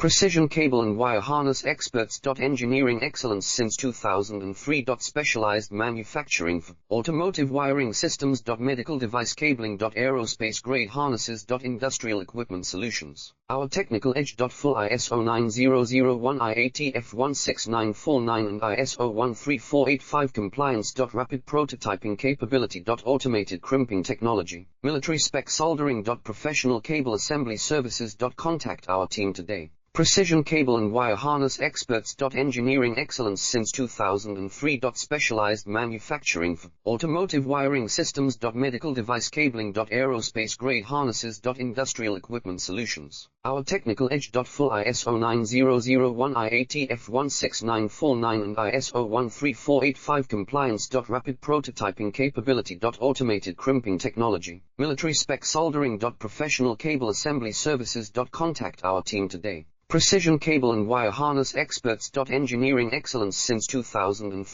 Precision cable and wire harness experts. Engineering excellence since 2003. Specialized manufacturing for automotive wiring systems. Medical device cabling. Aerospace grade harnesses. Industrial equipment solutions. Our technical edge. Full ISO 9001 IATF 16949 and ISO 13485 compliance. Rapid prototyping capability. Automated crimping technology. Military spec soldering. Professional cable assembly services. Contact our team today. Precision cable and wire harness experts. Engineering excellence since 2003. Specialized manufacturing for automotive wiring systems. Medical device cabling. Aerospace grade harnesses. Industrial equipment solutions. Our technical edge. Full ISO 9001 IATF 16949 and ISO 13485 compliance. Rapid prototyping capability. Automated crimping technology. Military spec soldering. Professional cable assembly services. Contact our team today. Precision cable and wire harness experts. Engineering excellence since 2003.